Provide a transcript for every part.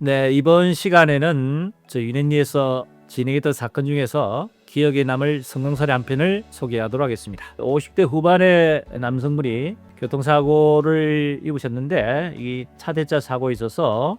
네, 이번 시간에는 저 유년리에서 진행했던 사건 중에서 기억에 남을 성경살이 한 편을 소개하도록 하겠습니다. 50대 후반의 남성분이 교통사고를 입으셨는데 이 차대차 사고에 있어서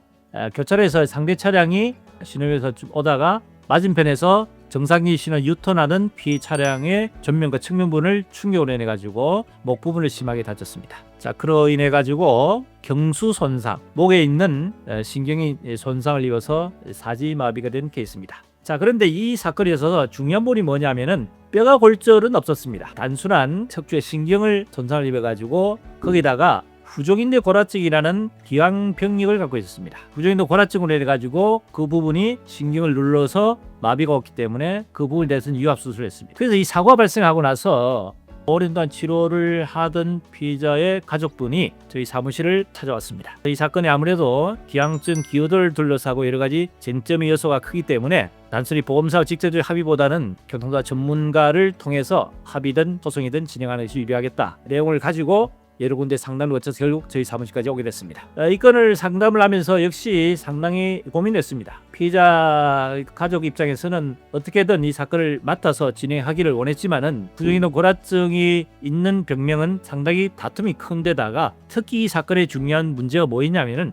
교차로에서 상대 차량이 신호위에서 좀 오다가 맞은편에서 정상이 신호 유턴하는 피해 차량의 전면과 측면부분을 충격으로 인해 가지고 목 부분을 심하게 다쳤습니다. 자, 그로 인해 가지고 경수 손상, 목에 있는 신경이 손상을 입어서 사지마비가 된 케이스입니다. 자, 그런데 이 사건에 있어서 중요한 부분이 뭐냐면은 뼈가 골절은 없었습니다. 단순한 척추의 신경을 손상을 입어 가지고 거기다가 후종인대 골화증이라는 기왕병력을 갖고 있었습니다. 후종인대 골화증으로 인해 가지고 그 부분이 신경을 눌러서 마비가 왔기 때문에 그 부분에 대해서는 유압 수술을 했습니다. 그래서 이 사고가 발생하고 나서 오랜 동안 치료를 하던 피해자의 가족분이 저희 사무실을 찾아왔습니다. 이 사건이 아무래도 기왕증 기여도를 둘러싸고 여러 가지 쟁점의 요소가 크기 때문에 단순히 보험사와 직접적 합의보다는 교통사 전문가를 통해서 합의든 소송이든 진행하는 것이 유리하겠다. 내용을 가지고 여러 군데 상담을 거쳐서 결국 저희 사무실까지 오게 됐습니다. 이 건을 상담을 하면서 역시 상당히 고민했습니다. 피해자 가족 입장에서는 어떻게든 이 사건을 맡아서 진행하기를 원했지만은 후종인대 골화증이 있는 병명은 상당히 다툼이 큰 데다가 특히 이 사건의 중요한 문제가 뭐였냐면은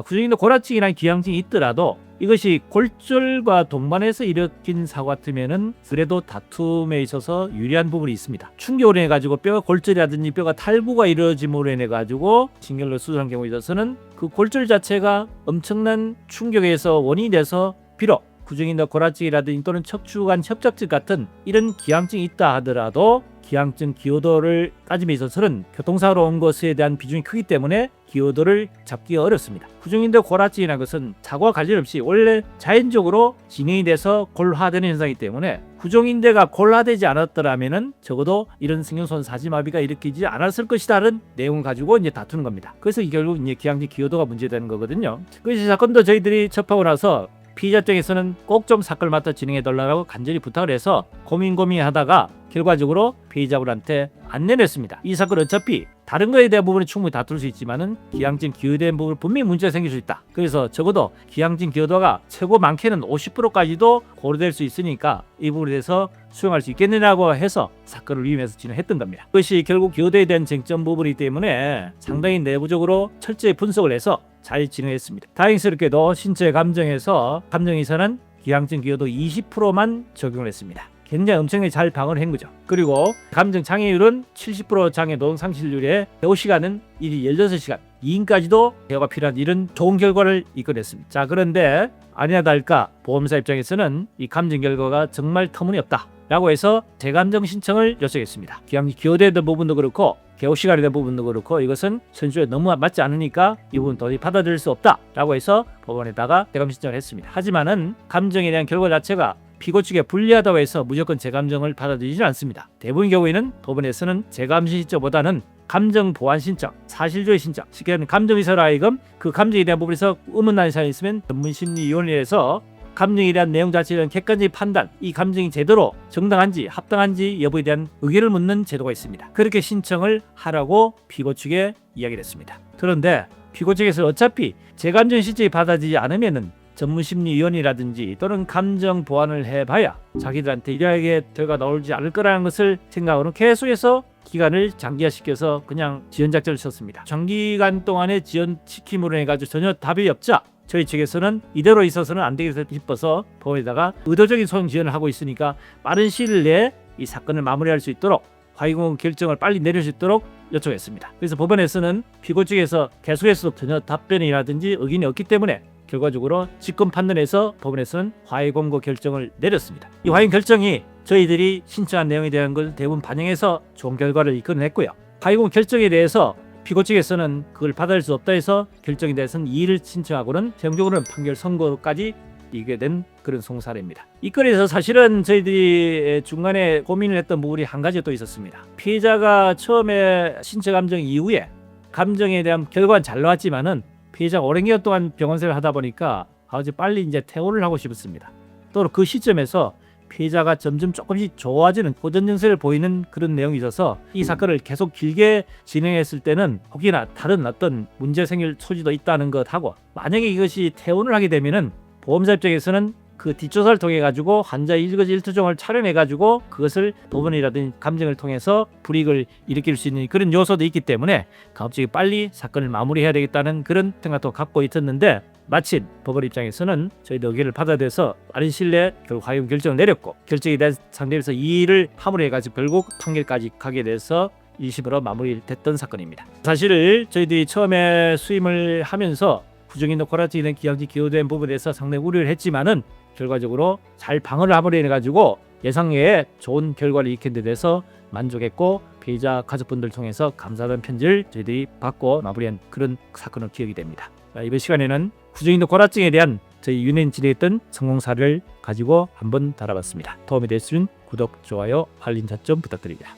후종인대 골화증이라는 기왕증이 있더라도 이것이 골절과 동반해서 일으킨 사고 같으면은 그래도 다툼에 있어서 유리한 부분이 있습니다. 충격으로 인해 가지고 뼈가 골절이라든지 뼈가 탈구가 이루어짐으로 인해 가지고 신경을 수술한 경우에 있어서는 그 골절 자체가 엄청난 충격에서 원인이 돼서 비록 후종인대 골화증이라든지 또는 척추관 협착증 같은 이런 기왕증이 있다 하더라도 기왕증 기여도를 따짐에 있어서는 교통사고로 온 것에 대한 비중이 크기 때문에 기여도를 잡기가 어렵습니다. 후종인대 골화증이라는 것은 사고와 관련 없이 원래 자연적으로 진행이 돼서 골화되는 현상이기 때문에 후종인대가 골화되지 않았더라면은 적어도 이런 신경손 사지마비가 일으키지 않았을 것이다라는 내용을 가지고 이제 다투는 겁니다. 그래서 결국 이제 기왕증 기여도가 문제되는 거거든요. 그래서 이 사건도 저희들이 접하고 나서 피의자 입장에서는 꼭 좀 사건을 맡아 진행해달라고 간절히 부탁을 해서 고민하다가 결과적으로 피의자분한테 안 내렸습니다. 이 사건 어차피 다른 거에 대한 부분은 충분히 다툴 수 있지만은 기왕증 기여된 부분 분명히 문제가 생길 수 있다. 그래서 적어도 기왕증 기여도가 최고 많게는 50%까지도 고려될 수 있으니까 이 부분에 대해서 수용할 수 있겠느냐고 해서 사건을 위임해서 진행했던 겁니다. 그것이 결국 기여도에 대한 쟁점 부분이기 때문에 상당히 내부적으로 철저히 분석을 해서 잘 진행했습니다. 다행스럽게도 신체 감정에서 감정에서는 기왕증 기여도 20%만 적용을 했습니다. 굉장히 엄청나게 잘 방어를 한 거죠. 그리고 감정 장애율은 70% 장애 노동 상실률에 대우 시간은 16시간 2인까지도 대우가 필요한 이런 좋은 결과를 이끌어냈습니다. 자, 그런데 아니나 다를까 보험사 입장에서는 이 감정 결과가 정말 터무니없다 라고 해서 재감정 신청을 요청했습니다. 기왕 기여되는 부분도 그렇고 개호 시간에 대한 부분도 그렇고 이것은 선수에 너무 맞지 않으니까 이 부분 도저히 받아들일 수 없다 라고 해서 법원에다가 재감정 신청을 했습니다. 하지만은 감정에 대한 결과 자체가 피고 측에 불리하다고 해서 무조건 재감정을 받아들이지 않습니다. 대부분 경우에는 법원에서는 재감정 신청보다는 감정 보완 신청, 사실조회 신청, 쉽게 말하면 감정의사로 하여금 그 감정에 대한 부분에서 의문나는 사안이 있으면 전문심리위원회에서 감정에 대한 내용 자체에 대한 객관적인 판단, 이 감정이 제대로 정당한지 합당한지 여부에 대한 의견을 묻는 제도가 있습니다. 그렇게 신청을 하라고 피고 측에 이야기를 했습니다. 그런데 피고 측에서 어차피 재감정 신청이 받아들이지 않으면은 전문심리위원이라든지 또는 감정 보완을 해봐야 자기들한테 유리하게 결과가 나오지 않을 거라는 것을 생각으로 계속해서 기간을 장기화시켜서 그냥 지연작전을 쳤습니다. 장기간 동안에 지연시킴으로 해가지고 전혀 답이 없자 저희 측에서는 이대로 있어서는 안 되겠다 싶어서 법원에다가 의도적인 소송 지연을 하고 있으니까 빠른 시일 내에 이 사건을 마무리할 수 있도록 화이공 결정을 빨리 내릴 수 있도록 요청했습니다. 그래서 법원에서는 피고 측에서 계속해서 전혀 답변이라든지 의견이 없기 때문에 결과적으로 직권 판단해서 법원에서는 화해 공고 결정을 내렸습니다. 이 화해 결정이 저희들이 신청한 내용에 대한 걸 대부분 반영해서 좋은 결과를 이끌어냈고요. 화해 공고 결정에 대해서 피고 측에서는 그걸 받아들일 수 없다 해서 결정에 대해서는 이의를 신청하고는 최종적으로는 판결 선고까지 이게 된 그런 송사례입니다. 이 건에서 사실은 저희들이 중간에 고민을 했던 부분이 한 가지 또 있었습니다. 피해자가 처음에 신체 감정 이후에 감정에 대한 결과는 잘 나왔지만은 피해자가 오랜 기간 동안 병원 생활을 하다 보니까 아주 빨리 이제 퇴원을 하고 싶었습니다. 또 그 시점에서 피해자가 점점 조금씩 좋아지는 호전 증세를 보이는 그런 내용이 있어서 이 사건을 계속 길게 진행했을 때는 혹이나 다른 어떤 문제 생길 소지도 있다는 것하고, 만약에 이것이 퇴원을 하게 되면은 보험사 입장에서는 그 뒷조사를 통해 가지고 환자의 일거지일투족을 촬영해 가지고 그것을 법원이라든지 감정을 통해서 불이익을 일으킬 수 있는 그런 요소도 있기 때문에 가급적이 빨리 사건을 마무리해야 되겠다는 그런 생각도 갖고 있었는데, 마침 법원 입장에서는 저희도 의견을 받아들여서 빠른 시일 내에 결국 하용 결정을 내렸고, 결정에 대한 상대에서 이의를 함으로 해가지고 결국 판결까지 가게 돼서 1심으로 마무리됐던 사건입니다. 사실 저희들이 처음에 수임을 하면서 부정인 코라티는 기형지 기여된 부분에서 상당히 우려를 했지만은 결과적으로 잘 방어를 마무리해가지고 예상외에 좋은 결과를 일으킨 데 대해서 만족했고, 피해자 가족분들 통해서 감사하다는 편지를 저희들이 받고 마무리한 그런 사건으로 기억이 됩니다. 이번 시간에는 부정인도 고라증에 대한 저희 윤회인 진행했던 성공 사례를 가지고 한번 다뤄봤습니다. 도움이 됐으면 구독, 좋아요, 알림 설정 부탁드립니다.